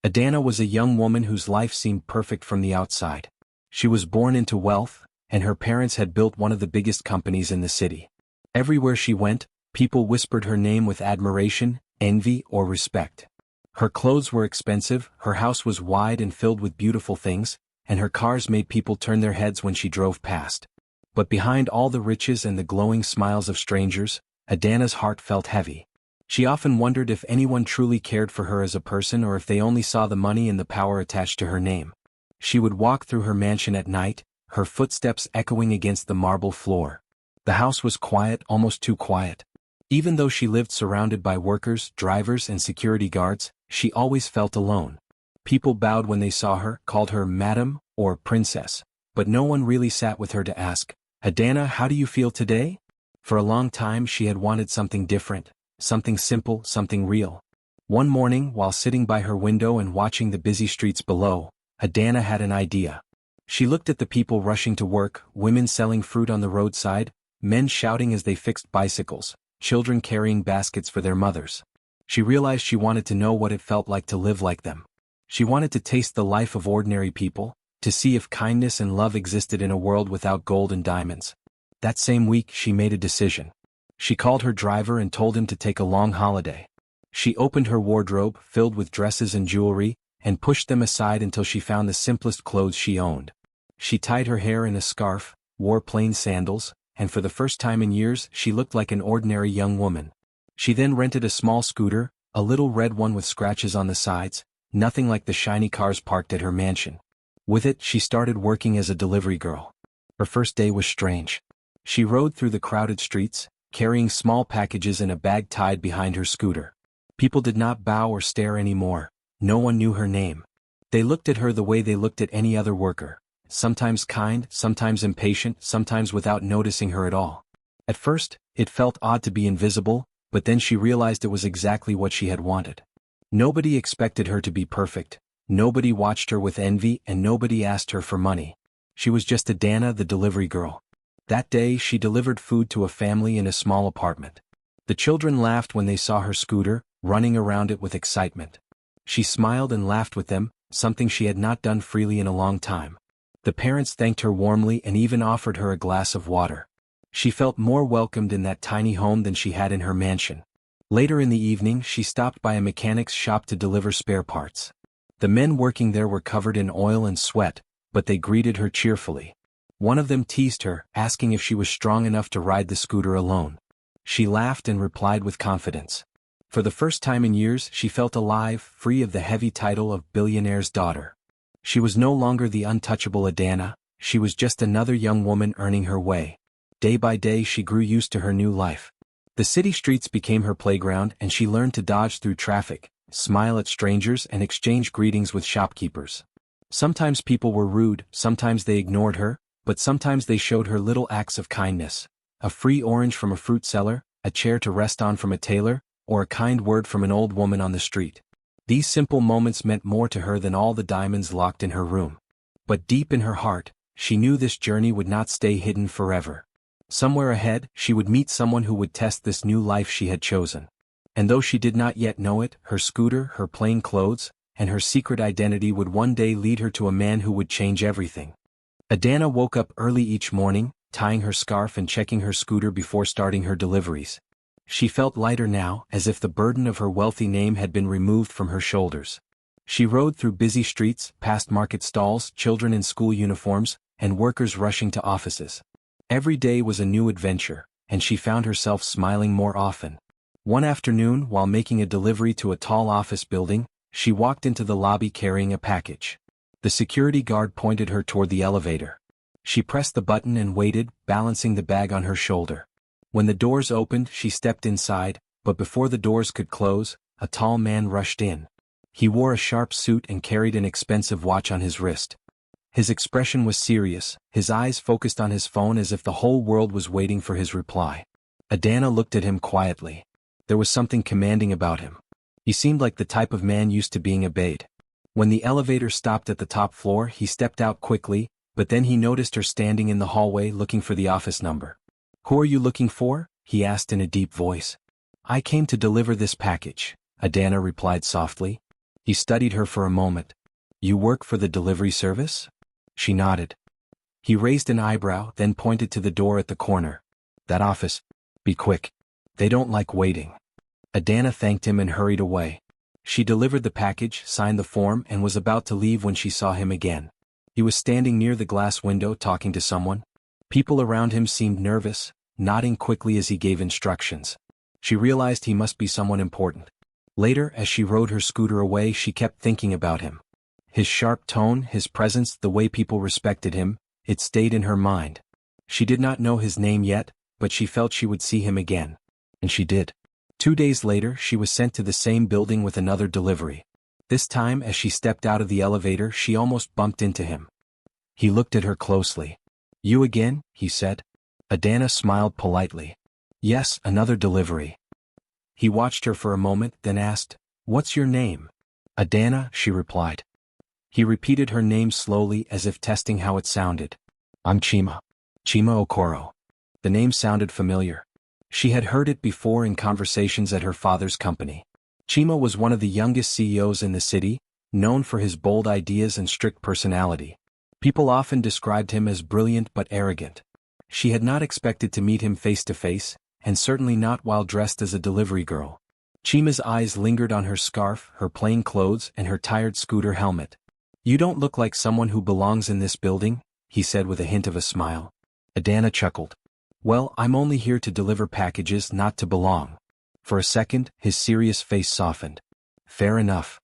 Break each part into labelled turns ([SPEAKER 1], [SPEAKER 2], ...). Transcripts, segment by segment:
[SPEAKER 1] Adana was a young woman whose life seemed perfect from the outside. She was born into wealth, and her parents had built one of the biggest companies in the city. Everywhere she went, people whispered her name with admiration, envy, or respect. Her clothes were expensive, her house was wide and filled with beautiful things, and her cars made people turn their heads when she drove past. But behind all the riches and the glowing smiles of strangers, Adana's heart felt heavy. She often wondered if anyone truly cared for her as a person or if they only saw the money and the power attached to her name. She would walk through her mansion at night, her footsteps echoing against the marble floor. The house was quiet, almost too quiet. Even though she lived surrounded by workers, drivers, and security guards, she always felt alone. People bowed when they saw her, called her Madam or Princess, but no one really sat with her to ask, "Adana, how do you feel today?" For a long time she had wanted something different, something simple, something real. One morning, while sitting by her window and watching the busy streets below, Adana had an idea. She looked at the people rushing to work, women selling fruit on the roadside, men shouting as they fixed bicycles, children carrying baskets for their mothers. She realized she wanted to know what it felt like to live like them. She wanted to taste the life of ordinary people, to see if kindness and love existed in a world without gold and diamonds. That same week she made a decision. She called her driver and told him to take a long holiday. She opened her wardrobe, filled with dresses and jewelry, and pushed them aside until she found the simplest clothes she owned. She tied her hair in a scarf, wore plain sandals, and for the first time in years she looked like an ordinary young woman. She then rented a small scooter, a little red one with scratches on the sides, nothing like the shiny cars parked at her mansion. With it she started working as a delivery girl. Her first day was strange. She rode through the crowded streets, carrying small packages in a bag tied behind her scooter. People did not bow or stare anymore. No one knew her name. They looked at her the way they looked at any other worker, sometimes kind, sometimes impatient, sometimes without noticing her at all. At first, it felt odd to be invisible, but then she realized it was exactly what she had wanted. Nobody expected her to be perfect, nobody watched her with envy, and nobody asked her for money. She was just Adana, the delivery girl. That day she delivered food to a family in a small apartment. The children laughed when they saw her scooter, running around it with excitement. She smiled and laughed with them, something she had not done freely in a long time. The parents thanked her warmly and even offered her a glass of water. She felt more welcomed in that tiny home than she had in her mansion. Later in the evening she stopped by a mechanic's shop to deliver spare parts. The men working there were covered in oil and sweat, but they greeted her cheerfully. One of them teased her, asking if she was strong enough to ride the scooter alone. She laughed and replied with confidence. For the first time in years she felt alive, free of the heavy title of billionaire's daughter. She was no longer the untouchable Adana, she was just another young woman earning her way. Day by day she grew used to her new life. The city streets became her playground and she learned to dodge through traffic, smile at strangers and exchange greetings with shopkeepers. Sometimes people were rude, sometimes they ignored her, but sometimes they showed her little acts of kindness. A free orange from a fruit seller, a chair to rest on from a tailor, or a kind word from an old woman on the street. These simple moments meant more to her than all the diamonds locked in her room. But deep in her heart, she knew this journey would not stay hidden forever. Somewhere ahead, she would meet someone who would test this new life she had chosen. And though she did not yet know it, her scooter, her plain clothes, and her secret identity would one day lead her to a man who would change everything. Adana woke up early each morning, tying her scarf and checking her scooter before starting her deliveries. She felt lighter now, as if the burden of her wealthy name had been removed from her shoulders. She rode through busy streets, past market stalls, children in school uniforms, and workers rushing to offices. Every day was a new adventure, and she found herself smiling more often. One afternoon, while making a delivery to a tall office building, she walked into the lobby carrying a package. The security guard pointed her toward the elevator. She pressed the button and waited, balancing the bag on her shoulder. When the doors opened, she stepped inside, but before the doors could close, a tall man rushed in. He wore a sharp suit and carried an expensive watch on his wrist. His expression was serious, his eyes focused on his phone as if the whole world was waiting for his reply. Adana looked at him quietly. There was something commanding about him. He seemed like the type of man used to being obeyed. When the elevator stopped at the top floor, he stepped out quickly, but then he noticed her standing in the hallway looking for the office number. "Who are you looking for?" he asked in a deep voice. "I came to deliver this package," Adana replied softly. He studied her for a moment. You work for the delivery service? She nodded. He raised an eyebrow, then pointed to the door at the corner. That office. Be quick. They don't like waiting. Adana thanked him and hurried away. She delivered the package, signed the form, and was about to leave when she saw him again. He was standing near the glass window talking to someone. People around him seemed nervous, nodding quickly as he gave instructions. She realized he must be someone important. Later, as she rode her scooter away, she kept thinking about him. His sharp tone, his presence, the way people respected him, it stayed in her mind. She did not know his name yet, but she felt she would see him again. And she did. 2 days later, she was sent to the same building with another delivery. This time, as she stepped out of the elevator, she almost bumped into him. He looked at her closely. You again? He said. Adana smiled politely. Yes, another delivery. He watched her for a moment, then asked, What's your name? Adana, she replied. He repeated her name slowly as if testing how it sounded. I'm Chima. Chima Okoro. The name sounded familiar. She had heard it before in conversations at her father's company. Chima was one of the youngest CEOs in the city, known for his bold ideas and strict personality. People often described him as brilliant but arrogant. She had not expected to meet him face to face, and certainly not while dressed as a delivery girl. Chima's eyes lingered on her scarf, her plain clothes, and her tired scooter helmet. You don't look like someone who belongs in this building, he said with a hint of a smile. Adana chuckled. Well, I'm only here to deliver packages, not to belong. For a second, his serious face softened. Fair enough.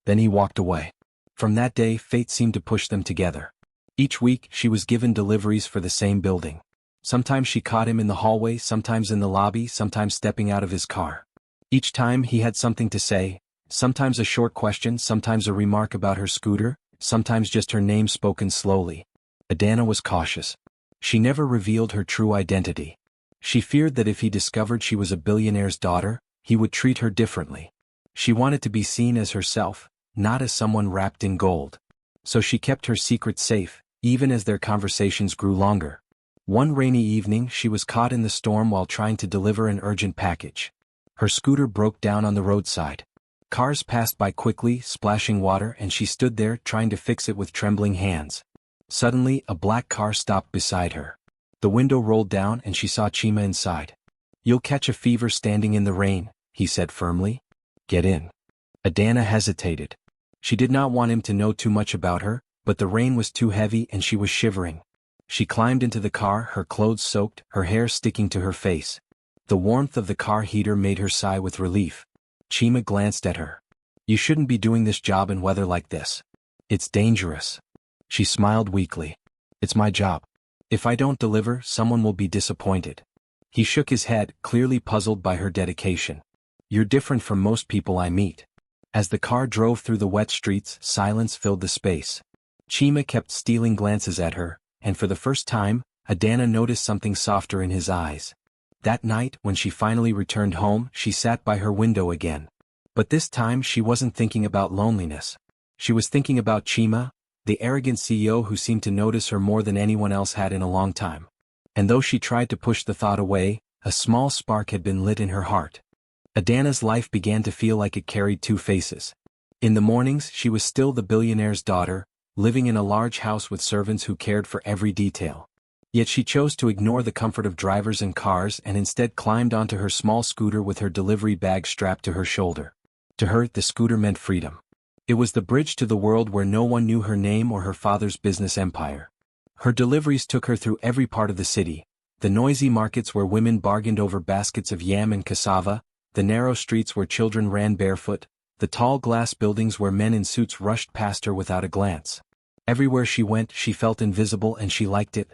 [SPEAKER 1] Then he walked away. From that day, fate seemed to push them together. Each week, she was given deliveries for the same building. Sometimes she caught him in the hallway, sometimes in the lobby, sometimes stepping out of his car. Each time he had something to say, sometimes a short question, sometimes a remark about her scooter, sometimes just her name spoken slowly. Adana was cautious. She never revealed her true identity. She feared that if he discovered she was a billionaire's daughter, he would treat her differently. She wanted to be seen as herself, not as someone wrapped in gold. So she kept her secret safe, even as their conversations grew longer. One rainy evening, she was caught in the storm while trying to deliver an urgent package. Her scooter broke down on the roadside. Cars passed by quickly, splashing water, and she stood there trying to fix it with trembling hands. Suddenly, a black car stopped beside her. The window rolled down and she saw Chima inside. You'll catch a fever standing in the rain, he said firmly. Get in. Adana hesitated. She did not want him to know too much about her, but the rain was too heavy and she was shivering. She climbed into the car, her clothes soaked, her hair sticking to her face. The warmth of the car heater made her sigh with relief. Chima glanced at her. You shouldn't be doing this job in weather like this. It's dangerous. She smiled weakly. It's my job. If I don't deliver, someone will be disappointed. He shook his head, clearly puzzled by her dedication. You're different from most people I meet. As the car drove through the wet streets, silence filled the space. Chima kept stealing glances at her, and for the first time, Adana noticed something softer in his eyes. That night, when she finally returned home, she sat by her window again. But this time she wasn't thinking about loneliness. She was thinking about Chima, the arrogant CEO who seemed to notice her more than anyone else had in a long time. And though she tried to push the thought away, a small spark had been lit in her heart. Adana's life began to feel like it carried two faces. In the mornings, she was still the billionaire's daughter, living in a large house with servants who cared for every detail. Yet she chose to ignore the comfort of drivers and cars and instead climbed onto her small scooter with her delivery bag strapped to her shoulder. To her, the scooter meant freedom. It was the bridge to the world where no one knew her name or her father's business empire. Her deliveries took her through every part of the city: the noisy markets where women bargained over baskets of yam and cassava, the narrow streets where children ran barefoot, the tall glass buildings where men in suits rushed past her without a glance. Everywhere she went, she felt invisible and she liked it.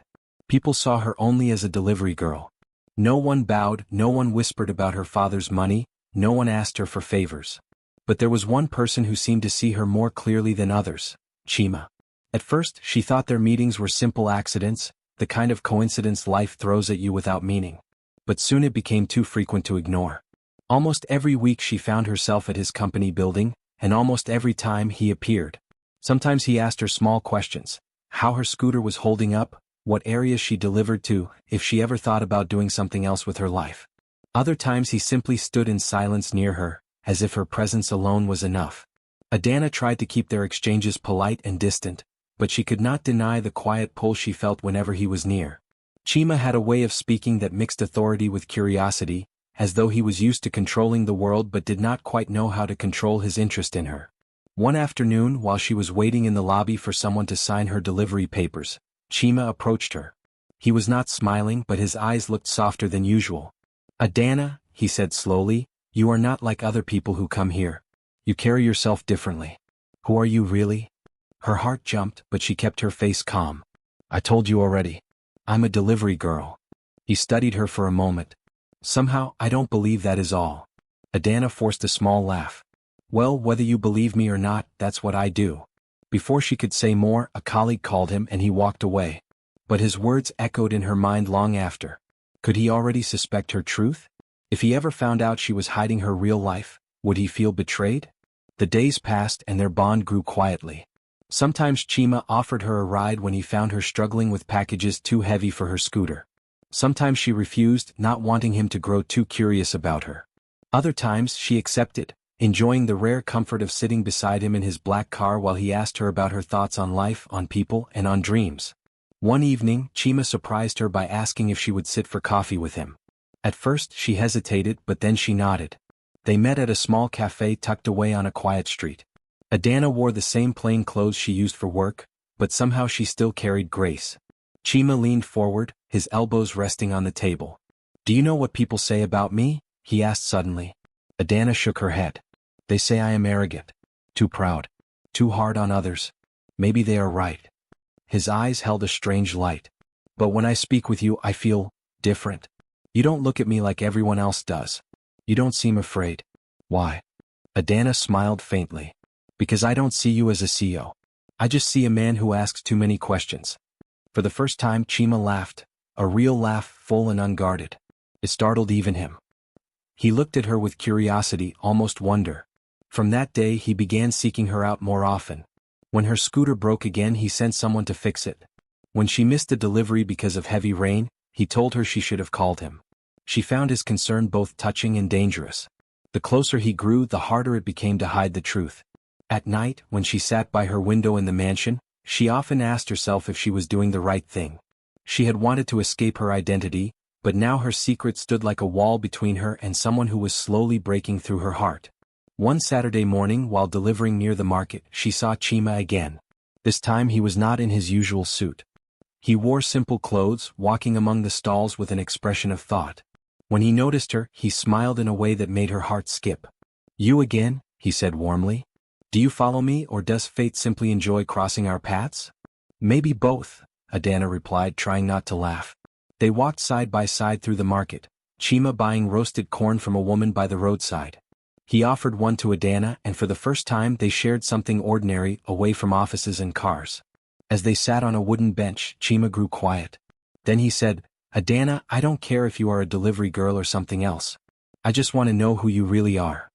[SPEAKER 1] People saw her only as a delivery girl. No one bowed, no one whispered about her father's money, no one asked her for favors. But there was one person who seemed to see her more clearly than others: Chima. At first, she thought their meetings were simple accidents, the kind of coincidence life throws at you without meaning. But soon it became too frequent to ignore. Almost every week she found herself at his company building, and almost every time he appeared. Sometimes he asked her small questions: how her scooter was holding up, what areas she delivered to, if she ever thought about doing something else with her life. Other times he simply stood in silence near her, as if her presence alone was enough. Adana tried to keep their exchanges polite and distant, but she could not deny the quiet pull she felt whenever he was near. Chima had a way of speaking that mixed authority with curiosity, as though he was used to controlling the world but did not quite know how to control his interest in her. One afternoon, while she was waiting in the lobby for someone to sign her delivery papers, Chima approached her. He was not smiling, but his eyes looked softer than usual. "Adana," he said slowly, "you are not like other people who come here. You carry yourself differently. Who are you really?" Her heart jumped, but she kept her face calm. "I told you already. I'm a delivery girl." He studied her for a moment. "Somehow, I don't believe that is all." Adana forced a small laugh. "Well, whether you believe me or not, that's what I do." Before she could say more, a colleague called him and he walked away. But his words echoed in her mind long after. Could he already suspect her truth? If he ever found out she was hiding her real life, would he feel betrayed? The days passed and their bond grew quietly. Sometimes Chima offered her a ride when he found her struggling with packages too heavy for her scooter. Sometimes she refused, not wanting him to grow too curious about her. Other times she accepted, enjoying the rare comfort of sitting beside him in his black car while he asked her about her thoughts on life, on people, and on dreams. One evening, Chima surprised her by asking if she would sit for coffee with him. At first she hesitated, but then she nodded. They met at a small cafe tucked away on a quiet street. Adana wore the same plain clothes she used for work, but somehow she still carried grace. Chima leaned forward, his elbows resting on the table. "Do you know what people say about me?" he asked suddenly. Adana shook her head. "They say I am arrogant, too proud, too hard on others. Maybe they are right." His eyes held a strange light. "But when I speak with you, I feel different. You don't look at me like everyone else does. You don't seem afraid. Why?" Adana smiled faintly. "Because I don't see you as a CEO. I just see a man who asks too many questions." For the first time Chima laughed, a real laugh, full and unguarded. It startled even him. He looked at her with curiosity, almost wonder. From that day he began seeking her out more often. When her scooter broke again, he sent someone to fix it. When she missed a delivery because of heavy rain, he told her she should have called him. She found his concern both touching and dangerous. The closer he grew, the harder it became to hide the truth. At night, when she sat by her window in the mansion, she often asked herself if she was doing the right thing. She had wanted to escape her identity, but now her secret stood like a wall between her and someone who was slowly breaking through her heart. One Saturday morning, while delivering near the market, she saw Chima again. This time he was not in his usual suit. He wore simple clothes, walking among the stalls with an expression of thought. When he noticed her, he smiled in a way that made her heart skip. "You again?" he said warmly. "Do you follow me, or does fate simply enjoy crossing our paths?" "Maybe both," Adana replied, trying not to laugh. They walked side by side through the market, Chima buying roasted corn from a woman by the roadside. He offered one to Adana, and for the first time they shared something ordinary, away from offices and cars. As they sat on a wooden bench, Chima grew quiet. Then he said, "Adana, I don't care if you are a delivery girl or something else. I just want to know who you really are."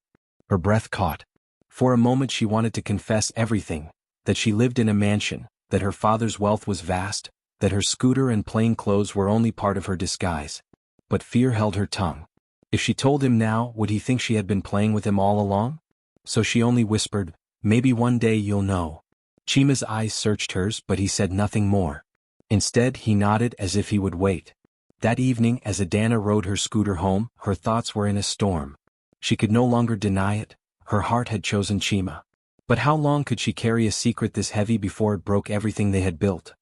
[SPEAKER 1] Her breath caught. For a moment she wanted to confess everything, that she lived in a mansion, that her father's wealth was vast, that her scooter and plain clothes were only part of her disguise. But fear held her tongue. If she told him now, would he think she had been playing with him all along? So she only whispered, "Maybe one day you'll know." Chima's eyes searched hers, but he said nothing more. Instead, he nodded as if he would wait. That evening, as Adana rode her scooter home, her thoughts were in a storm. She could no longer deny it. Her heart had chosen Chima. But how long could she carry a secret this heavy before it broke everything they had built?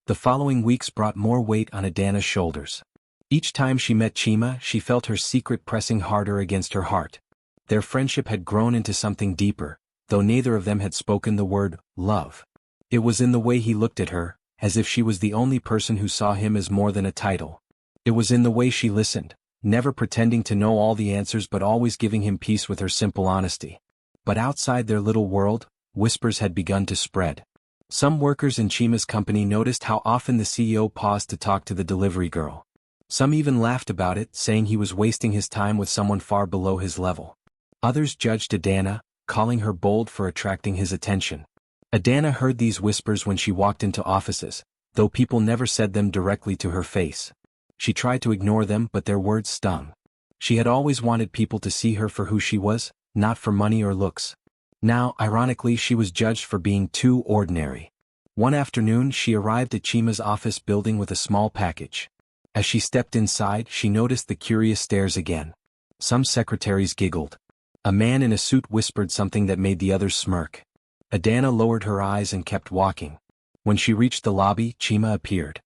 [SPEAKER 1] The following weeks brought more weight on Adana's shoulders. Each time she met Chima, she felt her secret pressing harder against her heart. Their friendship had grown into something deeper, though neither of them had spoken the word love. It was in the way he looked at her, as if she was the only person who saw him as more than a title. It was in the way she listened, never pretending to know all the answers but always giving him peace with her simple honesty. But outside their little world, whispers had begun to spread. Some workers in Chima's company noticed how often the CEO paused to talk to the delivery girl. Some even laughed about it, saying he was wasting his time with someone far below his level. Others judged Adana, calling her bold for attracting his attention. Adana heard these whispers when she walked into offices, though people never said them directly to her face. She tried to ignore them, but their words stung. She had always wanted people to see her for who she was, not for money or looks. Now, ironically, she was judged for being too ordinary. One afternoon she arrived at Chima's office building with a small package. As she stepped inside, she noticed the curious stares again. Some secretaries giggled. A man in a suit whispered something that made the others smirk. Adana lowered her eyes and kept walking. When she reached the lobby, Chima appeared.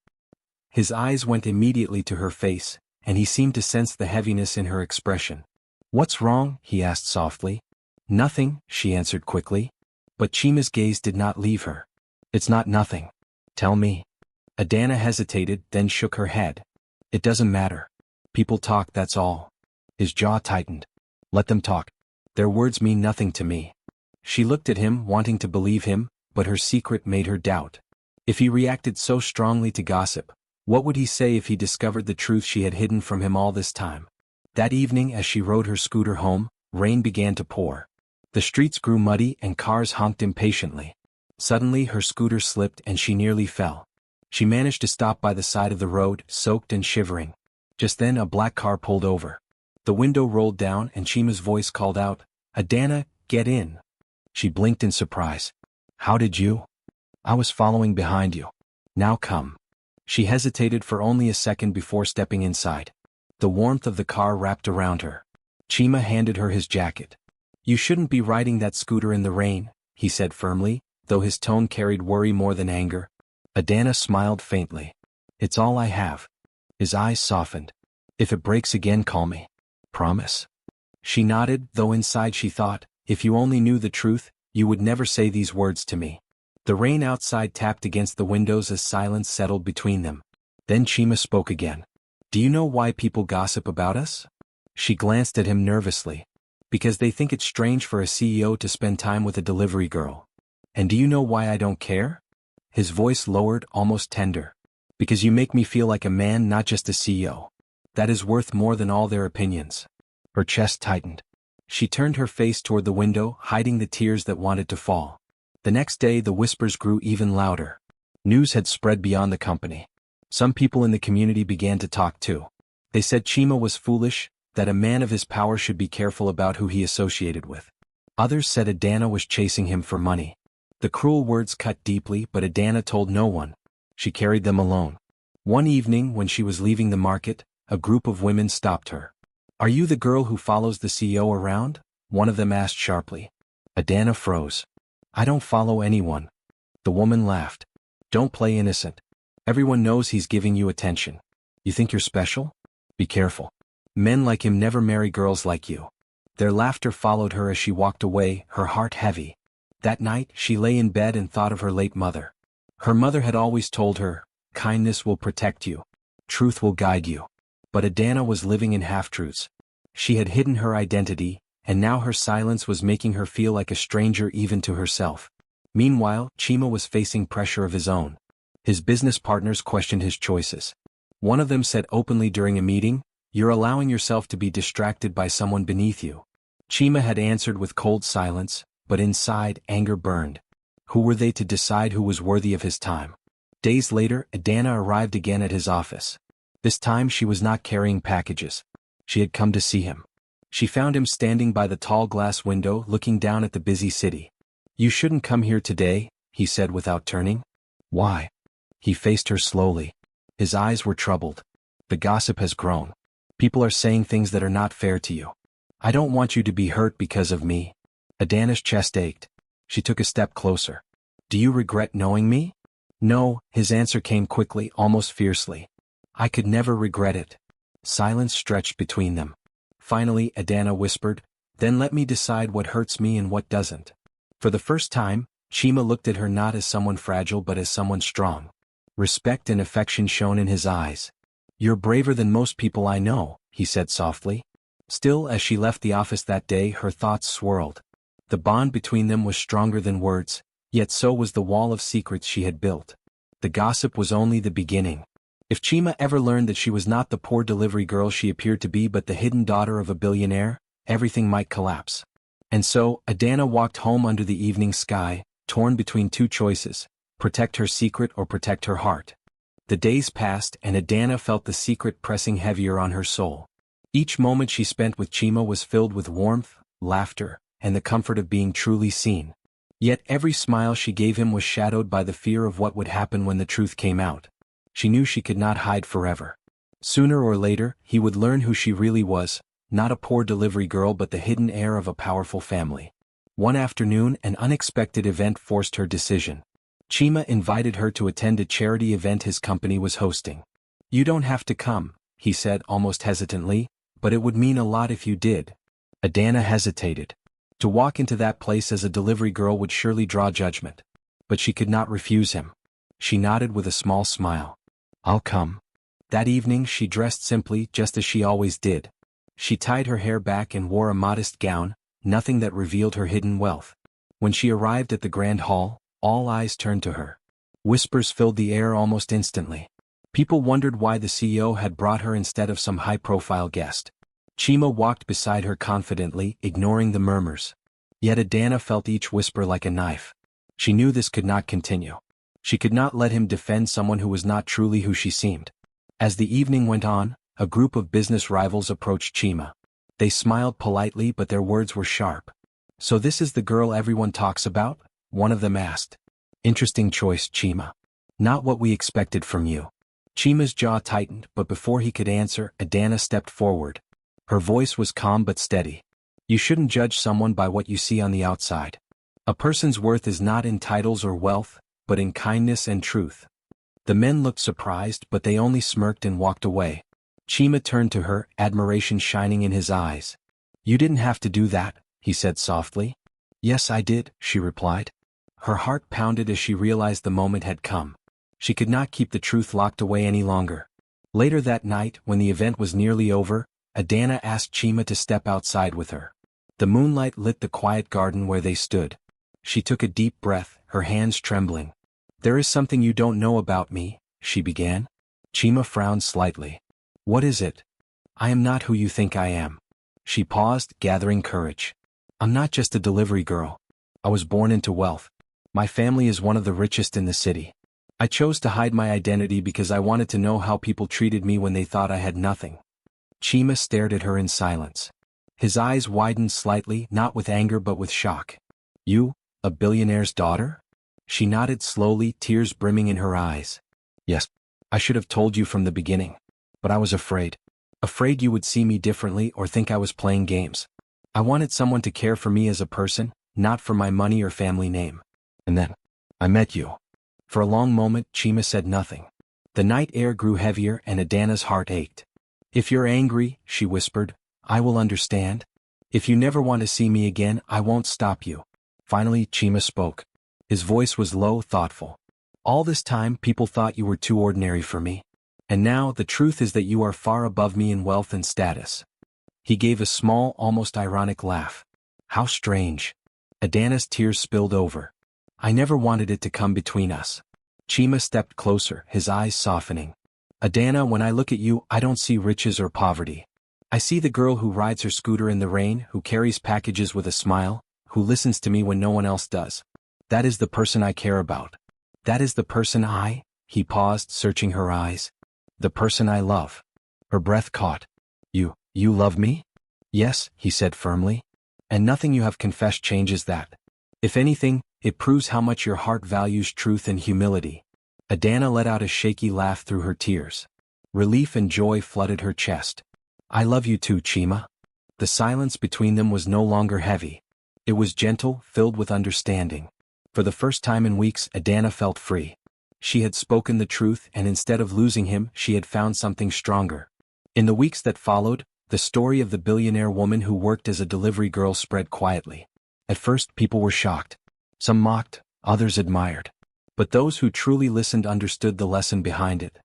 [SPEAKER 1] His eyes went immediately to her face, and he seemed to sense the heaviness in her expression. "What's wrong?" he asked softly. "Nothing," she answered quickly. But Chima's gaze did not leave her. "It's not nothing. Tell me." Adana hesitated, then shook her head. "It doesn't matter. People talk, that's all." His jaw tightened. "Let them talk. Their words mean nothing to me." She looked at him, wanting to believe him, but her secret made her doubt. If he reacted so strongly to gossip, what would he say if he discovered the truth she had hidden from him all this time? That evening, as she rode her scooter home, rain began to pour. The streets grew muddy and cars honked impatiently. Suddenly her scooter slipped and she nearly fell. She managed to stop by the side of the road, soaked and shivering. Just then a black car pulled over. The window rolled down and Chima's voice called out, "Adana, get in." She blinked in surprise. "How did you?" "I was following behind you. Now come." She hesitated for only a second before stepping inside. The warmth of the car wrapped around her. Chima handed her his jacket. "You shouldn't be riding that scooter in the rain," he said firmly, though his tone carried worry more than anger. Adana smiled faintly. "It's all I have." His eyes softened. "If it breaks again, call me. Promise?" She nodded, though inside she thought, "If you only knew the truth, you would never say these words to me." The rain outside tapped against the windows as silence settled between them. Then Chima spoke again. "Do you know why people gossip about us?" She glanced at him nervously. "Because they think it's strange for a CEO to spend time with a delivery girl." "And do you know why I don't care?" His voice lowered, almost tender. "Because you make me feel like a man, not just a CEO. That is worth more than all their opinions." Her chest tightened. She turned her face toward the window, hiding the tears that wanted to fall. The next day the whispers grew even louder. News had spread beyond the company. Some people in the community began to talk too. They said Chima was foolish, that a man of his power should be careful about who he associated with. Others said Adana was chasing him for money. The cruel words cut deeply, but Adana told no one. She carried them alone. One evening, when she was leaving the market, a group of women stopped her. "Are you the girl who follows the CEO around?" one of them asked sharply. Adana froze. "I don't follow anyone." The woman laughed. "Don't play innocent. Everyone knows he's giving you attention. You think you're special? Be careful. Men like him never marry girls like you." Their laughter followed her as she walked away, her heart heavy. That night, she lay in bed and thought of her late mother. Her mother had always told her, "Kindness will protect you. Truth will guide you." But Adana was living in half-truths. She had hidden her identity, and now her silence was making her feel like a stranger even to herself. Meanwhile, Chima was facing pressure of his own. His business partners questioned his choices. One of them said openly during a meeting, "You're allowing yourself to be distracted by someone beneath you." Chima had answered with cold silence, but inside, anger burned. Who were they to decide who was worthy of his time? Days later, Adana arrived again at his office. This time she was not carrying packages. She had come to see him. She found him standing by the tall glass window looking down at the busy city. "You shouldn't come here today," he said without turning. "Why?" He faced her slowly. His eyes were troubled. "The gossip has grown. People are saying things that are not fair to you. I don't want you to be hurt because of me." Adana's chest ached. She took a step closer. "Do you regret knowing me?" "No," his answer came quickly, almost fiercely. "I could never regret it." Silence stretched between them. Finally, Adana whispered, "Then let me decide what hurts me and what doesn't." For the first time, Chima looked at her not as someone fragile but as someone strong. Respect and affection shone in his eyes. "You're braver than most people I know," he said softly. Still, as she left the office that day, her thoughts swirled. The bond between them was stronger than words, yet so was the wall of secrets she had built. The gossip was only the beginning. If Chima ever learned that she was not the poor delivery girl she appeared to be but the hidden daughter of a billionaire, everything might collapse. And so, Adana walked home under the evening sky, torn between two choices: protect her secret or protect her heart. The days passed and Adana felt the secret pressing heavier on her soul. Each moment she spent with Chima was filled with warmth, laughter, and the comfort of being truly seen. Yet every smile she gave him was shadowed by the fear of what would happen when the truth came out. She knew she could not hide forever. Sooner or later, he would learn who she really was, not a poor delivery girl but the hidden heir of a powerful family. One afternoon, an unexpected event forced her decision. Chima invited her to attend a charity event his company was hosting. "You don't have to come," he said almost hesitantly, "but it would mean a lot if you did." Adana hesitated. To walk into that place as a delivery girl would surely draw judgment. But she could not refuse him. She nodded with a small smile. "I'll come." That evening she dressed simply, just as she always did. She tied her hair back and wore a modest gown, nothing that revealed her hidden wealth. When she arrived at the grand hall, all eyes turned to her. Whispers filled the air almost instantly. People wondered why the CEO had brought her instead of some high-profile guest. Chima walked beside her confidently, ignoring the murmurs. Yet Adana felt each whisper like a knife. She knew this could not continue. She could not let him defend someone who was not truly who she seemed. As the evening went on, a group of business rivals approached Chima. They smiled politely but their words were sharp. "So this is the girl everyone talks about?" one of them asked. "Interesting choice, Chima. Not what we expected from you." Chima's jaw tightened, but before he could answer, Adana stepped forward. Her voice was calm but steady. "You shouldn't judge someone by what you see on the outside. A person's worth is not in titles or wealth, but in kindness and truth." The men looked surprised but they only smirked and walked away. Chima turned to her, admiration shining in his eyes. "You didn't have to do that," he said softly. "Yes, I did," she replied. Her heart pounded as she realized the moment had come. She could not keep the truth locked away any longer. Later that night, when the event was nearly over, Adana asked Chima to step outside with her. The moonlight lit the quiet garden where they stood. She took a deep breath, her hands trembling. "There is something you don't know about me," she began. Chima frowned slightly. "What is it?" "I am not who you think I am." She paused, gathering courage. "I'm not just a delivery girl. I was born into wealth. My family is one of the richest in the city. I chose to hide my identity because I wanted to know how people treated me when they thought I had nothing." Chima stared at her in silence. His eyes widened slightly, not with anger but with shock. "You, a billionaire's daughter?" She nodded slowly, tears brimming in her eyes. "Yes. I should have told you from the beginning. But I was afraid. Afraid you would see me differently or think I was playing games. I wanted someone to care for me as a person, not for my money or family name. And then, I met you." For a long moment, Chima said nothing. The night air grew heavier and Adana's heart ached. "If you're angry," she whispered, "I will understand. If you never want to see me again, I won't stop you." Finally, Chima spoke. His voice was low, thoughtful. "All this time, people thought you were too ordinary for me. And now, the truth is that you are far above me in wealth and status." He gave a small, almost ironic laugh. "How strange." Adana's tears spilled over. "I never wanted it to come between us." Chima stepped closer, his eyes softening. "Adana, when I look at you, I don't see riches or poverty. I see the girl who rides her scooter in the rain, who carries packages with a smile, who listens to me when no one else does. That is the person I care about. That is the person he paused, searching her eyes. "The person I love." Her breath caught. You love me?" "Yes," he said firmly. "And nothing you have confessed changes that. If anything, it proves how much your heart values truth and humility." Adana let out a shaky laugh through her tears. Relief and joy flooded her chest. "I love you too, Chima." The silence between them was no longer heavy. It was gentle, filled with understanding. For the first time in weeks, Adana felt free. She had spoken the truth, and instead of losing him, she had found something stronger. In the weeks that followed, the story of the billionaire woman who worked as a delivery girl spread quietly. At first, people were shocked. Some mocked, others admired. But those who truly listened understood the lesson behind it.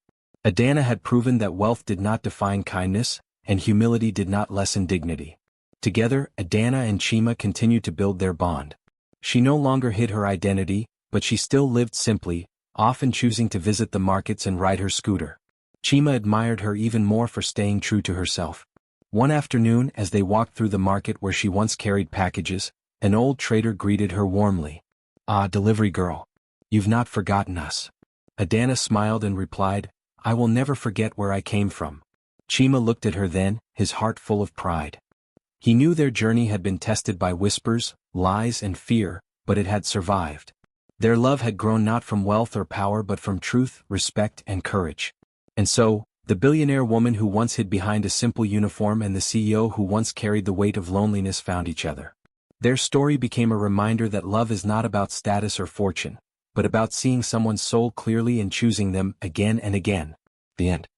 [SPEAKER 1] Adana had proven that wealth did not define kindness, and humility did not lessen dignity. Together, Adana and Chima continued to build their bond. She no longer hid her identity, but she still lived simply, often choosing to visit the markets and ride her scooter. Chima admired her even more for staying true to herself. One afternoon, as they walked through the market where she once carried packages, an old trader greeted her warmly. "Ah, delivery girl. You've not forgotten us." Adana smiled and replied, "I will never forget where I came from." Chima looked at her then, his heart full of pride. He knew their journey had been tested by whispers, lies and fear, but it had survived. Their love had grown not from wealth or power but from truth, respect and courage. And so, the billionaire woman who once hid behind a simple uniform and the CEO who once carried the weight of loneliness found each other. Their story became a reminder that love is not about status or fortune, but about seeing someone's soul clearly and choosing them again and again. The end.